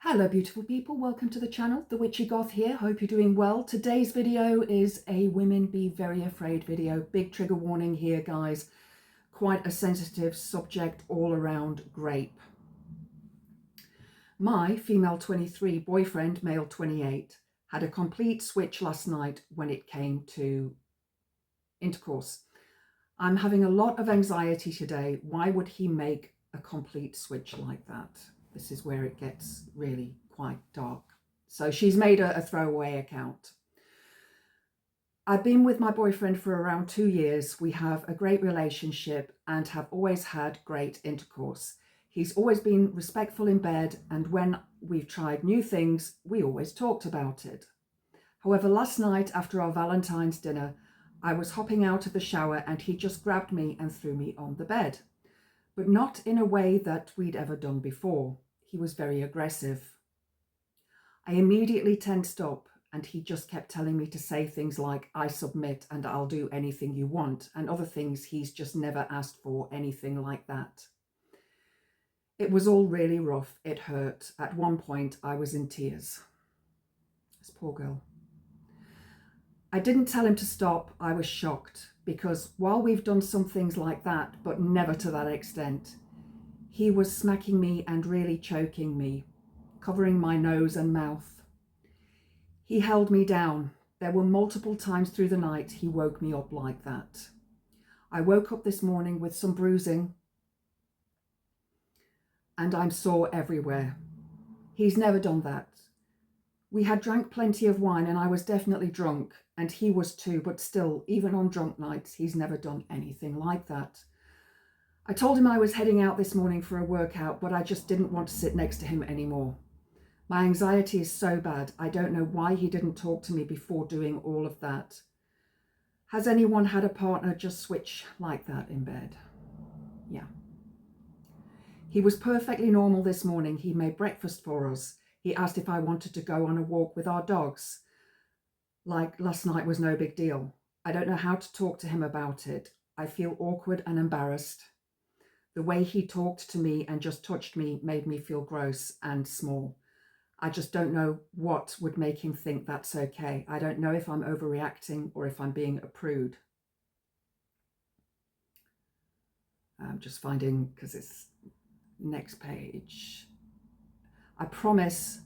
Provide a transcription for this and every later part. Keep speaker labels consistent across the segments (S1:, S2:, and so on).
S1: Hello beautiful people, welcome to the channel. The Witchy Goth here, hope you're doing well. Today's video is a women be very afraid video. Big trigger warning here guys, quite a sensitive subject all around Grape. My female 23 boyfriend, male 28, had a complete switch last night when it came to intercourse. I'm having a lot of anxiety today. Why would he make a complete switch like that? This is where it gets really quite dark. So she's made a throwaway account. I've been with my boyfriend for around 2 years. We have a great relationship and have always had great intercourse. He's always been respectful in bed, and when we've tried new things, we always talked about it. However, last night after our Valentine's dinner, I was hopping out of the shower and he just grabbed me and threw me on the bed. But not in a way that we'd ever done before. He was very aggressive. I immediately tensed up and he just kept telling me to say things like, I submit and I'll do anything you want, and other things he's just never asked for, anything like that. It was all really rough. It hurt. At one point, I was in tears. This poor girl. I didn't tell him to stop. I was shocked because while we've done some things like that, but never to that extent, he was smacking me and really choking me, covering my nose and mouth. He held me down. There were multiple times through the night he woke me up like that. I woke up this morning with some bruising and I'm sore everywhere. He's never done that. We had drank plenty of wine and I was definitely drunk, and he was too, but still, even on drunk nights, he's never done anything like that. I told him I was heading out this morning for a workout, but I just didn't want to sit next to him anymore. My anxiety is so bad. I don't know why he didn't talk to me before doing all of that. Has anyone had a partner just switch like that in bed? Yeah. He was perfectly normal this morning. He made breakfast for us. He asked if I wanted to go on a walk with our dogs. Like last night was no big deal. I don't know how to talk to him about it. I feel awkward and embarrassed. The way he talked to me and just touched me made me feel gross and small. I just don't know what would make him think that's okay. I don't know if I'm overreacting or if I'm being a prude. I'm just finding, because it's next page. I promise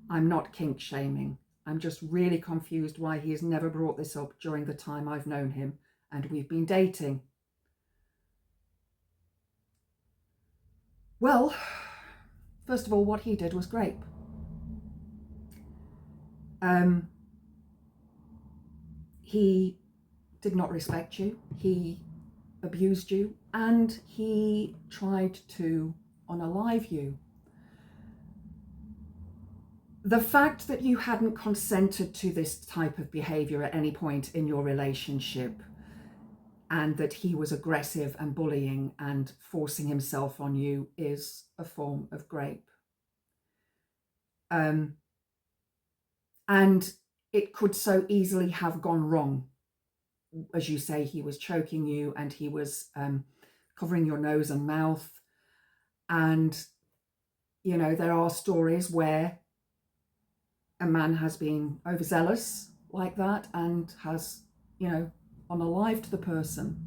S1: I'm not kink shaming. I'm just really confused why he has never brought this up during the time I've known him and we've been dating. Well, first of all, what he did was Grape. He did not respect you. He abused you and he tried to unalive you. The fact that you hadn't consented to this type of behavior at any point in your relationship, and that he was aggressive and bullying and forcing himself on you, is a form of Grape. And it could so easily have gone wrong. As you say, he was choking you and he was covering your nose and mouth. And, you know, there are stories where a man has been overzealous like that and has, you know, unalived the person.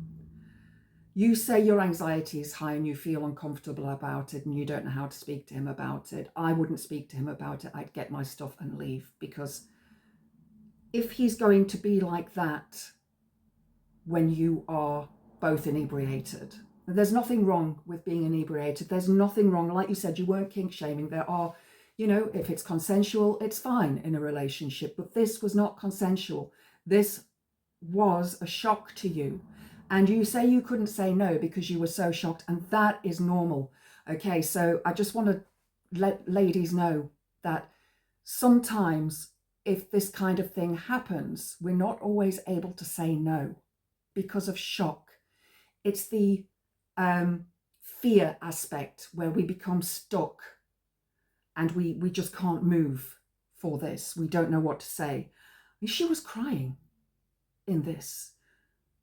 S1: You say your anxiety is high and you feel uncomfortable about it and you don't know how to speak to him about it. I wouldn't speak to him about it. I'd get my stuff and leave, because if he's going to be like that when you are both inebriated, there's nothing wrong with being inebriated. There's nothing wrong. Like you said, you weren't kink shaming. There are, you know, if it's consensual, it's fine in a relationship, but this was not consensual. This was a shock to you. And you say you couldn't say no because you were so shocked, and that is normal. Okay, so I just want to let ladies know that sometimes if this kind of thing happens, we're not always able to say no because of shock. It's the fear aspect where we become stuck and we just can't move for this. We don't know what to say. She was crying in this.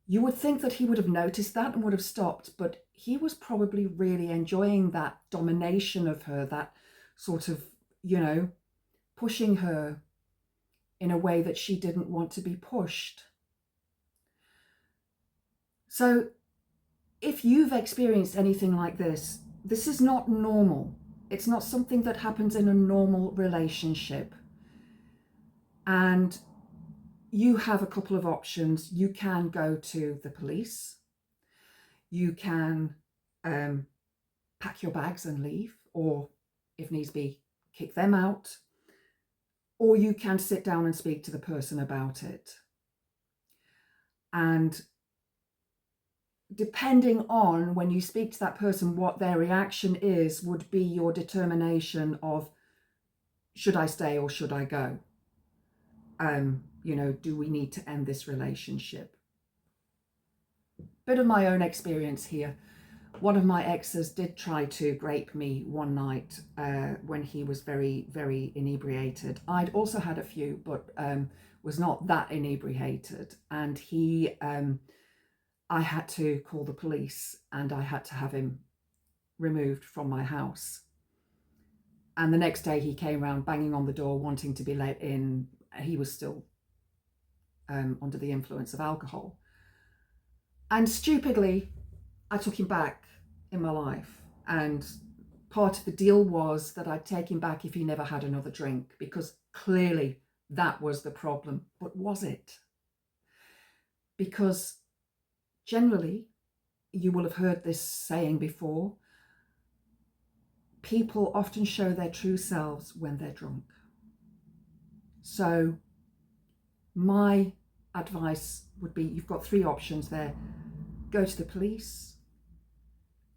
S1: You would think that he would have noticed that and would have stopped, but he was probably really enjoying that domination of her, that sort of you know, pushing her in a way that she didn't want to be pushed. So if you've experienced anything like this, this is not normal. It's not something that happens in a normal relationship. And you have a couple of options. You can go to the police. You can pack your bags and leave, or if needs be, kick them out. Or you can sit down and speak to the person about it. And depending on when you speak to that person, what their reaction is, would be your determination of, should I stay or should I go? You know, do we need to end this relationship? Bit of my own experience here. One of my exes did try to grape me one night when he was very, very inebriated. I'd also had a few, but was not that inebriated. And he, I had to call the police and I had to have him removed from my house. And the next day he came round banging on the door, wanting to be let in. He was still under the influence of alcohol. And stupidly, I took him back in my life. And part of the deal was that I'd take him back if he never had another drink, because clearly that was the problem. But was it? Because generally, you will have heard this saying before, people often show their true selves when they're drunk. So my advice would be, you've got three options there. Go to the police.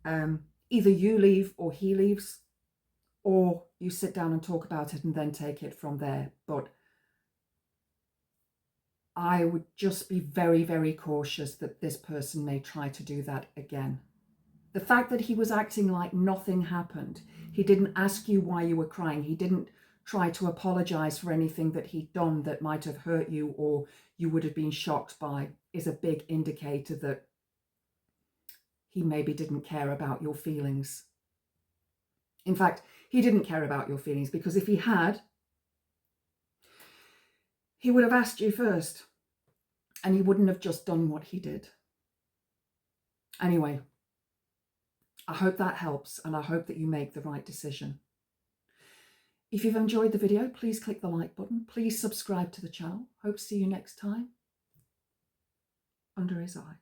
S1: Either you leave or he leaves, or you sit down and talk about it and then take it from there. But I would just be very, very cautious that this person may try to do that again. The fact that he was acting like nothing happened, he didn't ask you why you were crying, he didn't try to apologize for anything that he'd done that might have hurt you or you would have been shocked by, is a big indicator that he maybe didn't care about your feelings. In fact, he didn't care about your feelings, because if he had, he would have asked you first and he wouldn't have just done what he did. Anyway, I hope that helps and I hope that you make the right decision. If you've enjoyed the video, please click the like button. Please subscribe to the channel. Hope to see you next time. Under his eye.